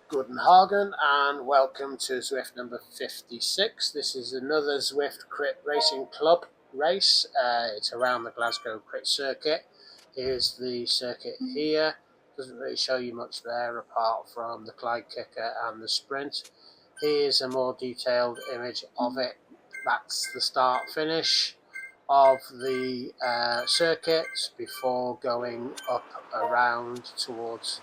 Guten and welcome to Zwift number 56. This is another Zwift Crit Racing Club race. It's around the Glasgow Crit Circuit. Here's the circuit here. Doesn't really show you much there apart from the Clyde Kicker and the sprint. Here's a more detailed image of it. That's the start finish of the circuit before going up around towards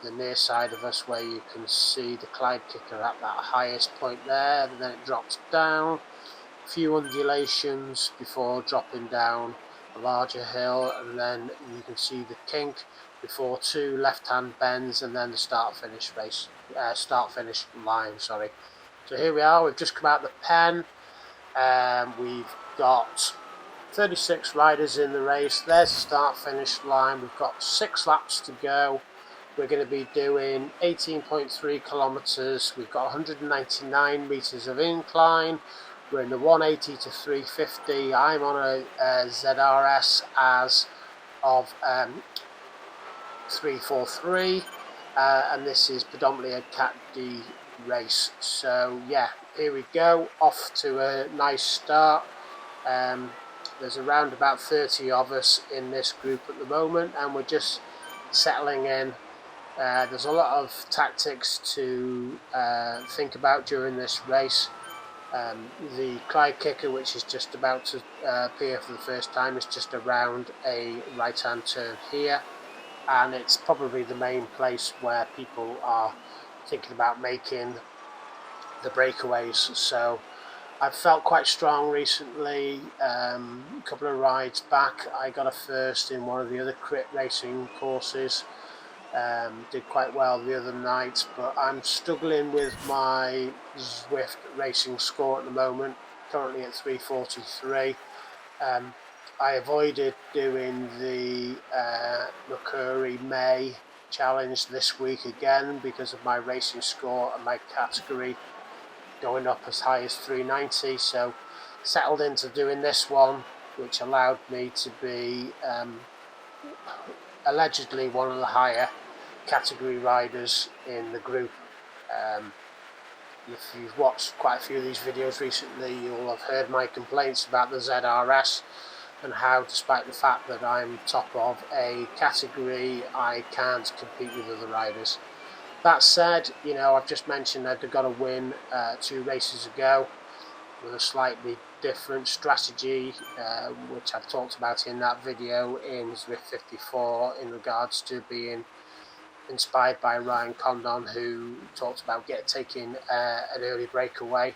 the near side of us, where you can see the Clyde Kicker at that highest point there, and then it drops down, a few undulations before dropping down a larger hill, and then you can see the kink before two left-hand bends, and then the start finish line. So here we are. We've just come out the pen. We've got 36 riders in the race. There's the start finish line. We've got 6 laps to go. We're going to be doing 18.3 kilometres. We've got 199 metres of incline. We're in the 180 to 350. I'm on a ZRS as of 343, and this is predominantly a Cat D race. So yeah, here we go, off to a nice start. There's around about 30 of us in this group at the moment, and we're just settling in. There's a lot of tactics to think about during this race. The Clyde Kicker, which is just about to appear for the first time, is just around a right-hand turn here, and it's probably the main place where people are thinking about making the breakaways. So I've felt quite strong recently. A couple of rides back, I got a first in one of the other crit racing courses. Did quite well the other night, but I'm struggling with my Zwift racing score at the moment, currently at 343. I avoided doing the Mercury May challenge this week again because of my racing score and my category going up as high as 390, so settled into doing this one, which allowed me to be allegedly one of the higher category riders in the group. If you've watched quite a few of these videos recently, you'll have heard my complaints about the ZRS and how, despite the fact that I'm top of a category, I can't compete with other riders. That said, I've just mentioned I'd got a win 2 races ago with a slightly different strategy, which I've talked about in that video in Zwift 54 in regards to being inspired by Ryan Condon, who talked about taking an early breakaway.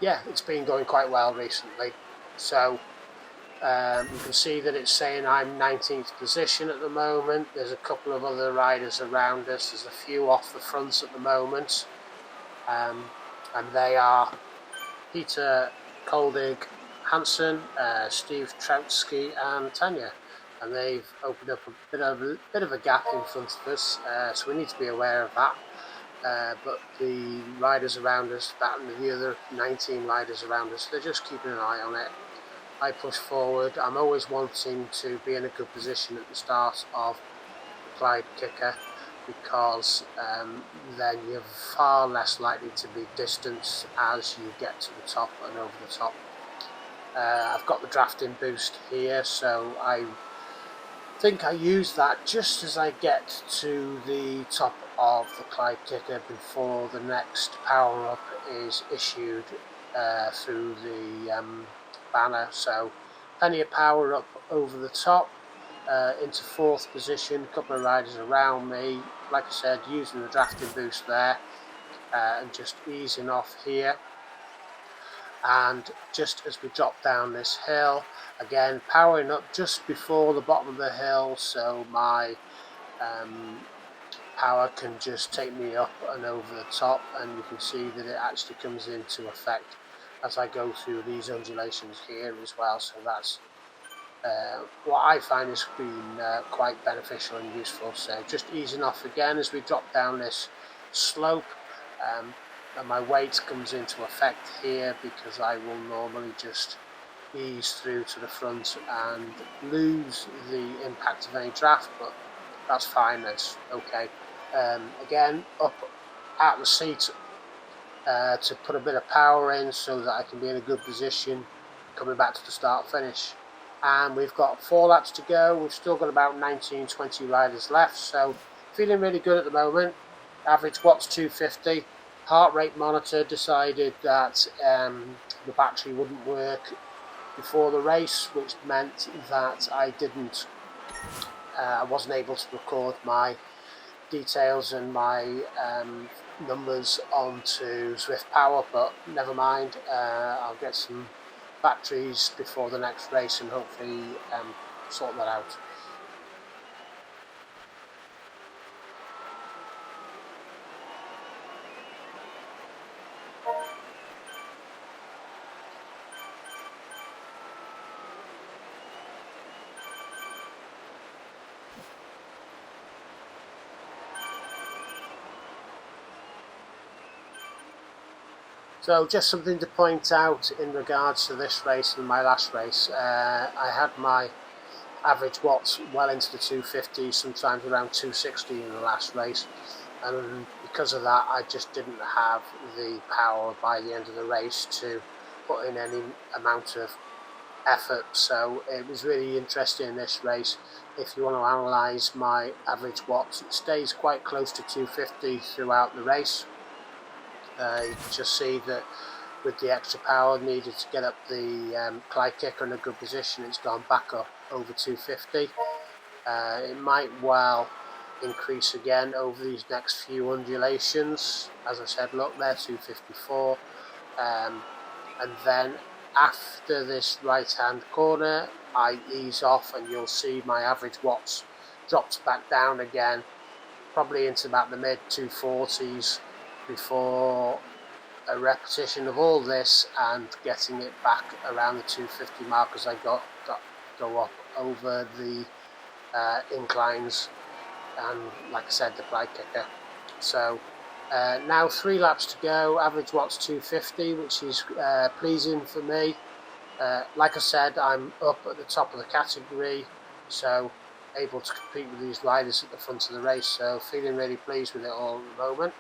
Yeah, it's been going quite well recently. So you can see that it's saying I'm 19th position at the moment. There's a couple of other riders around us. There's a few off the fronts at the moment. And they are Peter Koldig Hansen, Steve Troutsky and Tanya. And they've opened up a bit of a gap in front of us, so we need to be aware of that. But the riders around us, that and the other 19 riders around us, they're just keeping an eye on it. I push forward. I'm always wanting to be in a good position at the start of the Clyde Kicker, because then you're far less likely to be distanced as you get to the top and over the top. I've got the drafting boost here, so I think I use that just as I get to the top of the Clyde Kicker before the next power up is issued through the banner. So plenty of power up over the top, into 4th position, a couple of riders around me, like I said, using the drafting boost there, and just easing off here. And just as we drop down this hill, again powering up just before the bottom of the hill, so my power can just take me up and over the top, and you can see that it actually comes into effect as I go through these undulations here as well. So that's what I find has been quite beneficial and useful. So just easing off again as we drop down this slope, and my weight comes into effect here, because I will normally just ease through to the front and lose the impact of any draft, but that's fine, that's okay. Again, up at the seat to put a bit of power in so that I can be in a good position coming back to the start finish. And we've got 4 laps to go. We've still got about 19-20 riders left, so feeling really good at the moment. Average watts 250. Heart rate monitor decided that the battery wouldn't work before the race, which meant that I wasn't able to record my details and my numbers onto Zwift Power, but never mind. I'll get some batteries before the next race and hopefully sort that out. So just something to point out in regards to this race and my last race. I had my average watts well into the 250, sometimes around 260 in the last race, and because of that I just didn't have the power by the end of the race to put in any amount of effort. So it was really interesting in this race. If you want to analyse my average watts, it stays quite close to 250 throughout the race. You can just see that with the extra power needed to get up the Clyde kicker in a good position, it's gone back up over 250. It might well increase again over these next few undulations. As I said, look, they're 254. And then after this right hand corner, I ease off and you'll see my average watts drops back down again, probably into about the mid 240s before a repetition of all this and getting it back around the 250 mark as I go up over the inclines and, like I said, the Clyde kicker. So now 3 laps to go, average watts 250, which is pleasing for me. Like I said, I'm up at the top of the category, so able to compete with these riders at the front of the race, so feeling really pleased with it all at the moment.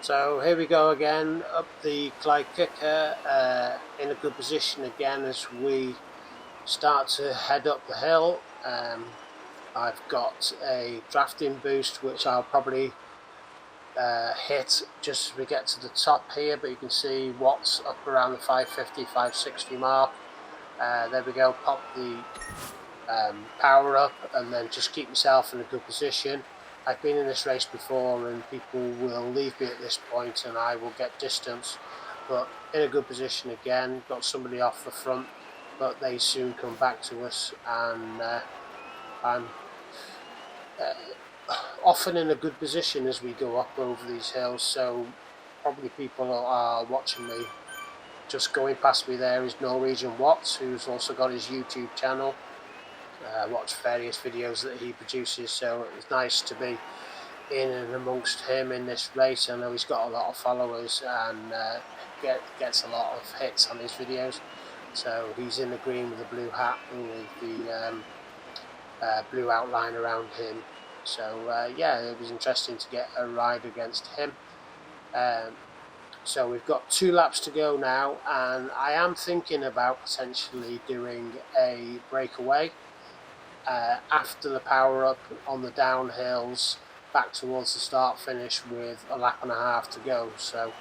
So here we go again, up the Clyde kicker, in a good position again as we start to head up the hill. I've got a drafting boost which I'll probably hit just as we get to the top here, but you can see watts up around the 550, 560 mark. There we go, pop the power up and then just keep yourself in a good position. I've been in this race before and people will leave me at this point and I will get distance, but in a good position again. Got somebody off the front, but they soon come back to us, and I'm often in a good position as we go up over these hills, so probably people are watching me. Just going past me there is Norwegian Watts, who's also got his YouTube channel. Watch various videos that he produces, so it's nice to be in and amongst him in this race. I know he's got a lot of followers and gets a lot of hits on his videos, so he's in the green with the blue hat and with the blue outline around him. So yeah, it was interesting to get a ride against him. So we've got 2 laps to go now, and I am thinking about potentially doing a breakaway after the power up on the downhills. back towards the start finish with a lap and a half to go. So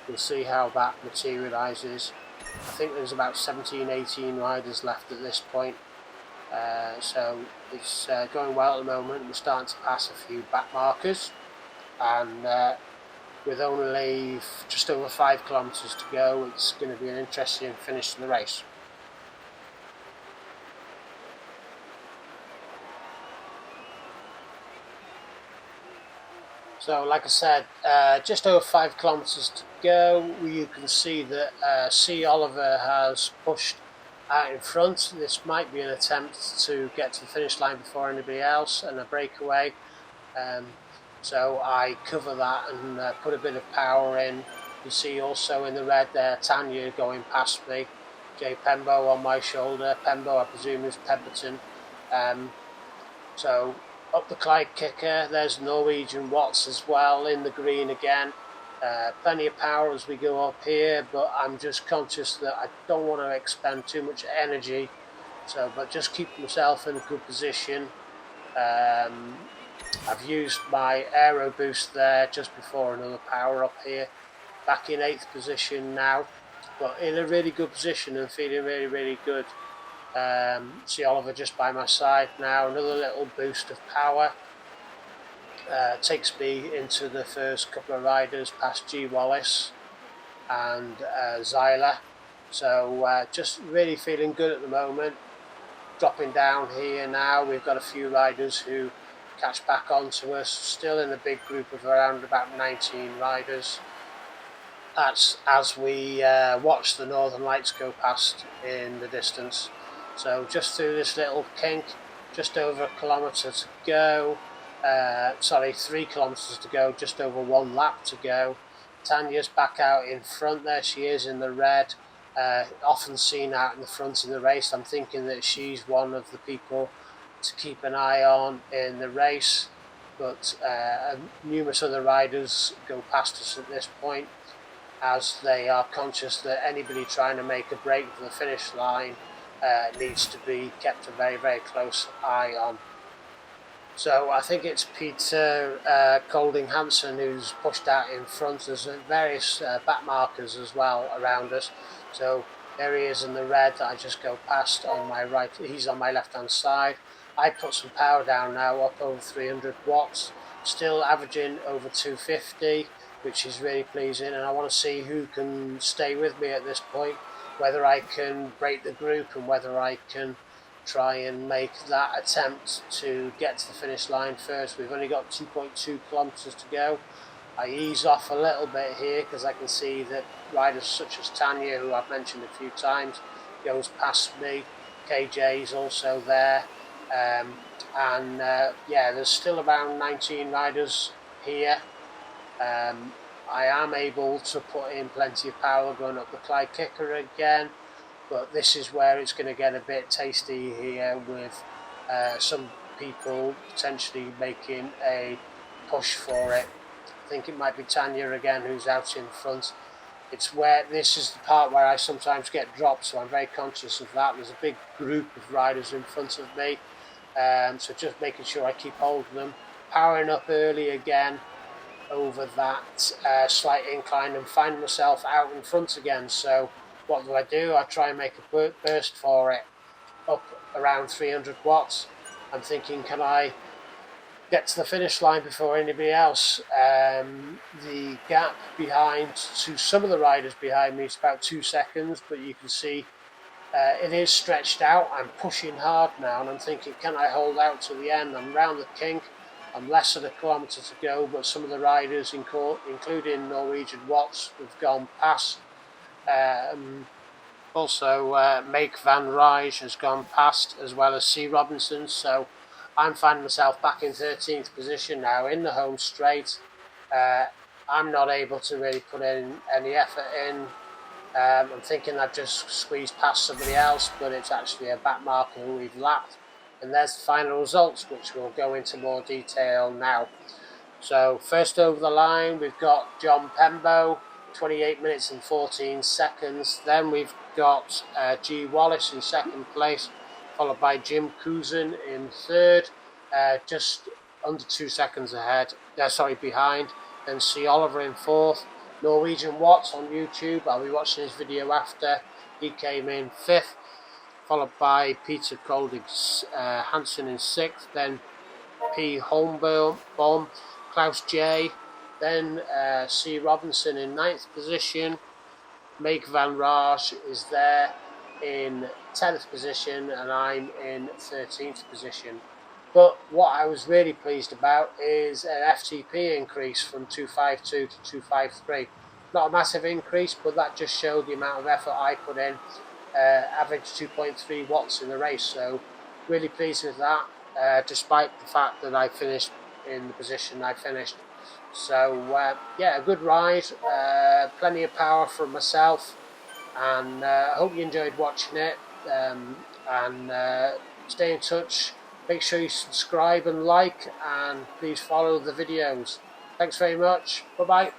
we'll see how that materialises. I think there's about 17-18 riders left at this point. So it's going well at the moment. We're starting to pass a few back markers, and with only just over 5 kilometres to go, it's going to be an interesting finish to the race. So, like I said, just over 5 kilometres to go. You can see that C. Oliver has pushed out in front. This might be an attempt to get to the finish line before anybody else and a breakaway. So I cover that and put a bit of power in. You see also in the red there, Tanya going past me. Jay Pembo on my shoulder. Pembo, I presume, is Pemberton. So up the Clyde Kicker, there's Norwegian Watts as well in the green again. Plenty of power as we go up here, but I'm just conscious that I don't want to expend too much energy. But just keep myself in a good position. I've used my aero boost there just before another power up here. Back in 8th position now, but in a really good position and feeling really, really good. See Oliver just by my side now. Another little boost of power takes me into the first couple of riders past G. Wallace and Zyla. So just really feeling good at the moment. Dropping down here now, we've got a few riders who catch back onto us. Still in a big group of around about 19 riders. That's as we watch the Northern Lights go past in the distance. So just through this little kink, just over 1 kilometre to go. 3 kilometres to go, just over 1 lap to go. Tanya's back out in front there. She is in the red. Often seen out in the front in the race. I'm thinking that she's one of the people to keep an eye on in the race. But numerous other riders go past us at this point, as they are conscious that anybody trying to make a break for the finish line needs to be kept a very, very close eye on. So I think it's Peter Golding Hansen who's pushed out in front. There's various back markers as well around us. So there he is in the red that I just go past on my right. He's on my left-hand side. I put some power down now, up over 300 watts. Still averaging over 250, which is really pleasing. And I want to see who can stay with me at this point, whether I can break the group and whether I can try and make that attempt to get to the finish line first. We've only got 2.2 kilometres to go. I ease off a little bit here because I can see that riders such as Tanya, who I've mentioned a few times, goes past me. KJ's also there. There's still around 19 riders here. I am able to put in plenty of power going up the Clyde Kicker again. But this is where it's going to get a bit tasty here, with some people potentially making a push for it. I think it might be Tanya again who's out in front. This is the part where I sometimes get dropped, so I'm very conscious of that. There's a big group of riders in front of me, so just making sure I keep hold of them. Powering up early again over that slight incline and find myself out in front again. So what do? I try and make a burst for it up around 300 watts. I'm thinking, can I get to the finish line before anybody else? The gap behind to some of the riders behind me is about 2 seconds, but you can see it is stretched out. I'm pushing hard now, and I'm thinking, can I hold out to the end? I'm round the kink. I'm less than 1 kilometre to go, but some of the riders, including Norwegian Watts, have gone past. Also, Make Van Rij has gone past, as well as C. Robinson. So I'm finding myself back in 13th position now in the home straight. I'm not able to really put in any effort in. I'm thinking I've just squeezed past somebody else, but it's actually a back marker who we've lapped. And there's the final results, which we'll go into more detail now. So first over the line, we've got John Pembo, 28 minutes and 14 seconds. Then we've got G. Wallace in second place, followed by Jim Cousin in third. Just under 2 seconds ahead. Behind. Then see Oliver in 4th. Norwegian Watts on YouTube. I'll be watching his video after. He came in 5th, followed by Peter Koldig Hansen in 6th. Then P. Holmbaum, Klaus J. Then C. Robinson in 9th position. Make Van Rage is there in 10th position, and I'm in 13th position. But what I was really pleased about is an FTP increase from 252 to 253. Not a massive increase, but that just showed the amount of effort I put in. Average 2.3 watts in the race, so really pleased with that, despite the fact that I finished in the position I finished. So yeah, a good ride, plenty of power from myself, and I hope you enjoyed watching it, and stay in touch. Make sure you subscribe and like, and please follow the videos. Thanks very much. Bye bye.